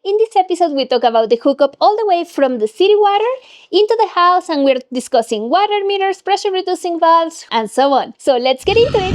In this episode, we talk about the hookup all the way from the city water into the house, and we're discussing water meters, pressure reducing valves, and so on. So let's get into it.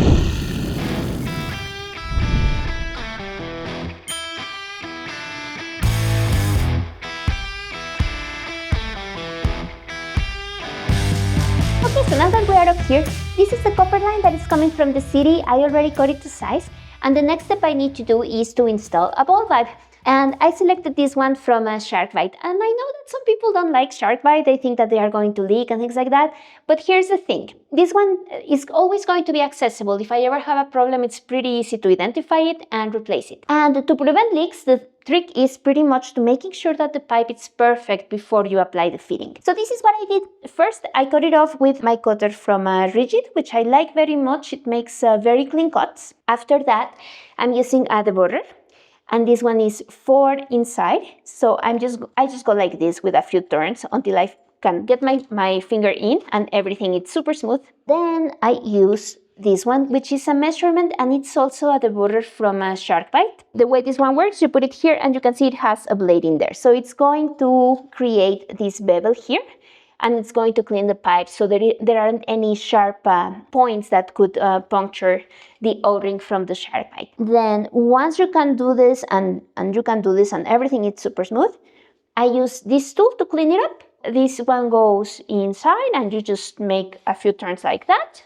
Okay, so now that we are up here, this is the copper line that is coming from the city. I already cut it to size. And the next step I need to do is to install a ball valve. And I selected this one from Shark Bite. And I know that some people don't like Shark Bite. They think that they are going to leak and things like that. But here's the thing. This one is always going to be accessible. If I ever have a problem, it's pretty easy to identify it and replace it. And to prevent leaks, the trick is pretty much to making sure that the pipe is perfect before you apply the fitting. So this is what I did. First, I cut it off with my cutter from Rigid, which I like very much. It makes very clean cuts. After that, I'm using the border. And this one is 4 inside. So I just go like this with a few turns until I can get my finger in and everything is super smooth. Then I use this one, which is a measurement, and it's also at the border from Shark Bite. The way this one works, you put it here and you can see it has a blade in there. So it's going to create this bevel here, and it's going to clean the pipe so there aren't any sharp points that could puncture the O-ring from the Shark Bite. Then once you can do this and you can do this and everything is super smooth, I use this tool to clean it up. This one goes inside and you just make a few turns like that.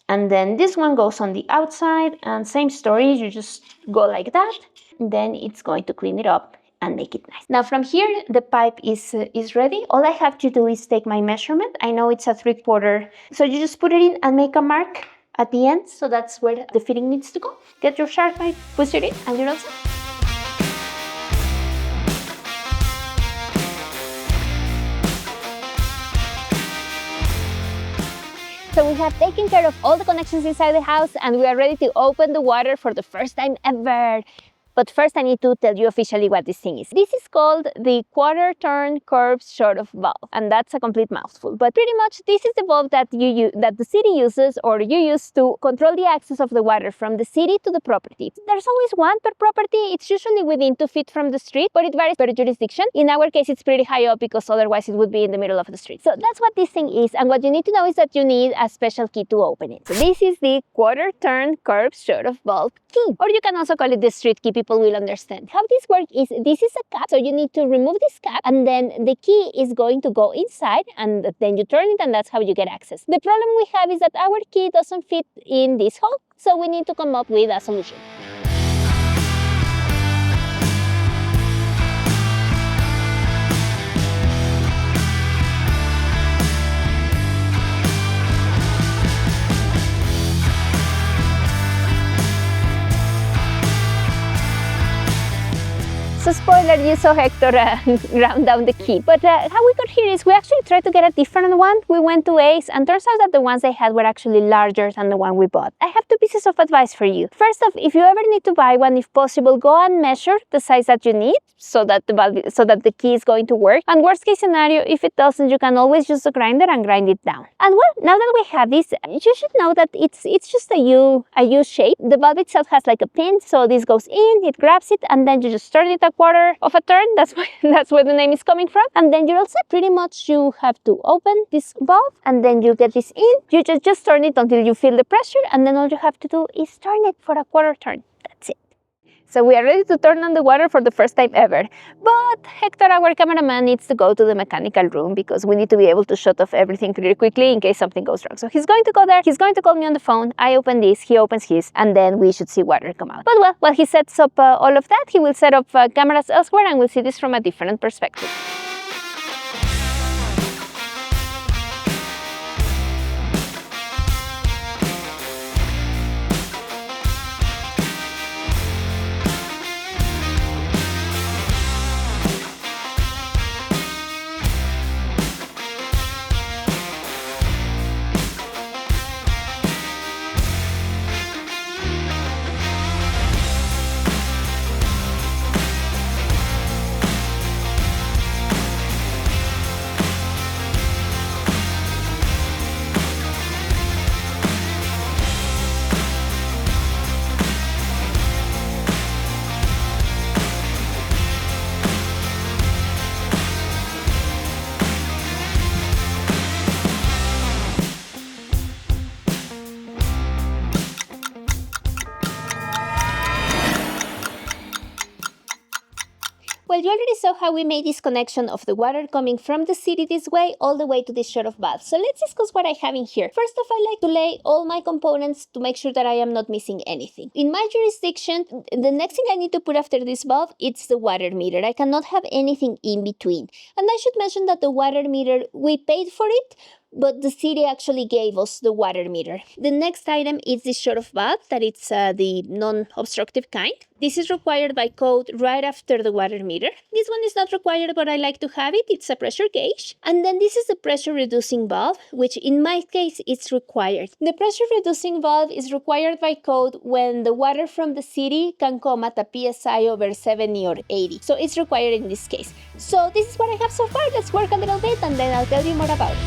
And then this one goes on the outside, and same story, you just go like that. Then it's going to clean it up and make it nice. Now from here, the pipe is ready. All I have to do is take my measurement. I know it's a 3/4. So you just put it in and make a mark at the end. So that's where the fitting needs to go. Get your Shark Bite, push it in, and you're all set. So we have taken care of all the connections inside the house, and we are ready to open the water for the first time ever. But first I need to tell you officially what this thing is. This is called the quarter-turn curved short-off valve, and that's a complete mouthful. But pretty much this is the valve that the city uses, or you use, to control the access of the water from the city to the property. There's always one per property. It's usually within 2 feet from the street, but it varies per jurisdiction. In our case, it's pretty high up because otherwise it would be in the middle of the street. So that's what this thing is, and what you need to know is that you need a special key to open it. So this is the quarter-turn curved short-off valve key, or you can also call it the street key. People will understand. How this works is, this is a cap, so you need to remove this cap, and then the key is going to go inside, and then you turn it, and that's how you get access. The problem we have is that our key doesn't fit in this hole, so we need to come up with a solution. So spoiler, you saw Hector round down the key. But how we got here is we actually tried to get a different one. We went to Ace, and turns out that the ones they had were actually larger than the one we bought. I have 2 pieces of advice for you. First off, if you ever need to buy one, if possible, go and measure the size that you need so that the key is going to work. And worst case scenario, if it doesn't, you can always use the grinder and grind it down. And well, now that we have this, you should know that it's just a U shape. The valve itself has like a pin, so this goes in, it grabs it, and then you just turn it quarter of a turn. That's where the name is coming from, and then you're all set. Pretty much you have to open this valve, and then you get this in. You just turn it until you feel the pressure, and then all you have to do is turn it for a quarter turn. That's it. So we are ready to turn on the water for the first time ever. But Hector, our cameraman, needs to go to the mechanical room because we need to be able to shut off everything pretty quickly in case something goes wrong. So he's going to go there, he's going to call me on the phone, I open this, he opens his, and then we should see water come out. But well, while he sets up all of that, he will set up cameras elsewhere, and we'll see this from a different perspective. Well, you already saw how we made this connection of the water coming from the city this way all the way to this short of valve. So let's discuss what I have in here. First off, I like to lay all my components to make sure that I am not missing anything. In my jurisdiction, the next thing I need to put after this valve, it's the water meter. I cannot have anything in between. And I should mention that the water meter, we paid for it, but the city actually gave us the water meter. The next item is this short of valve, that it's the non-obstructive kind. This is required by code right after the water meter. This one is not required, but I like to have it. It's a pressure gauge. And then this is the pressure reducing valve, which in my case is required. The pressure reducing valve is required by code when the water from the city can come at a PSI over 70 or 80. So it's required in this case. So this is what I have so far. Let's work a little bit and then I'll tell you more about it.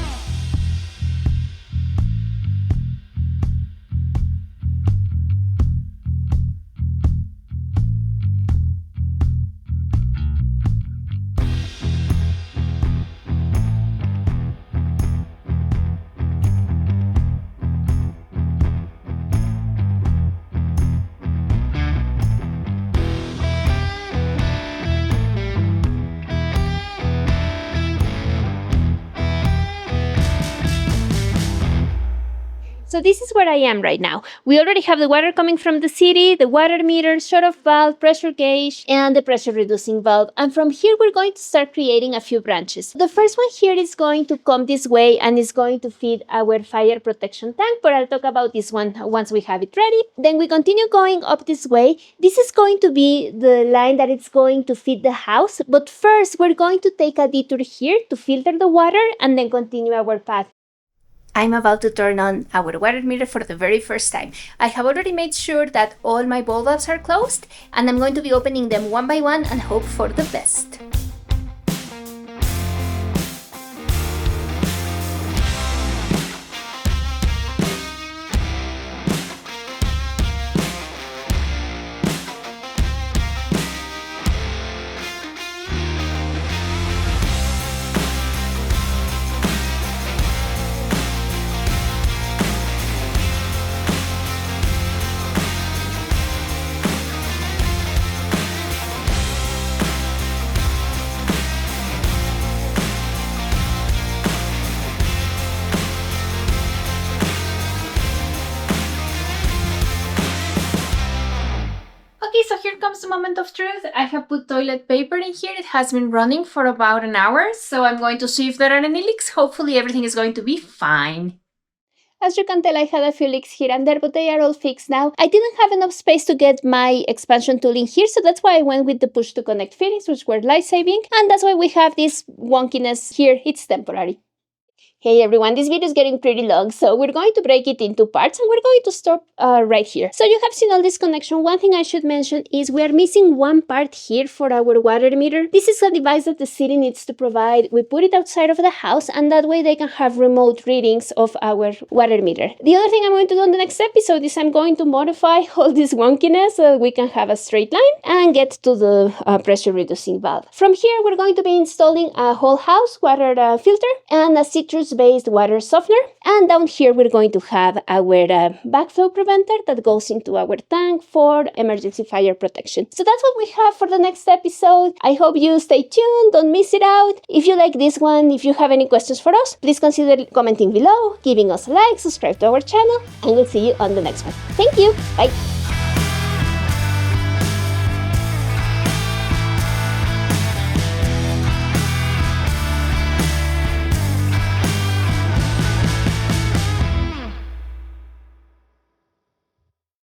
So this is where I am right now. We already have the water coming from the city, the water meter, short of valve, pressure gauge, and the pressure reducing valve. And from here, we're going to start creating a few branches. The first one here is going to come this way and is going to feed our fire protection tank, but I'll talk about this one once we have it ready. Then we continue going up this way. This is going to be the line that it's going to feed the house. But first, we're going to take a detour here to filter the water and then continue our path. I'm about to turn on our water meter for the very first time. I have already made sure that all my ball valves are closed, and I'm going to be opening them one by one and hope for the best. So here comes the moment of truth. I have put toilet paper in here. It has been running for about an hour, so I'm going to see if there are any leaks. Hopefully everything is going to be fine. As you can tell, I had a few leaks here and there, but they are all fixed now. I didn't have enough space to get my expansion tool in here, so that's why I went with the push to connect fittings, which were life-saving, and that's why we have this wonkiness here. It's temporary. Hey everyone, this video is getting pretty long, so we're going to break it into parts and we're going to stop right here. So you have seen all this connection. One thing I should mention is we are missing one part here for our water meter. This is a device that the city needs to provide. We put it outside of the house and that way they can have remote readings of our water meter. The other thing I'm going to do in the next episode is I'm going to modify all this wonkiness so that we can have a straight line and get to the pressure reducing valve. From here, we're going to be installing a whole house water filter and a citrus-based water softener. And down here, we're going to have our backflow preventer that goes into our tank for emergency fire protection. So that's what we have for the next episode. I hope you stay tuned, don't miss it out. If you like this one, if you have any questions for us, please consider commenting below, giving us a like, subscribe to our channel, and we'll see you on the next one. Thank you. Bye.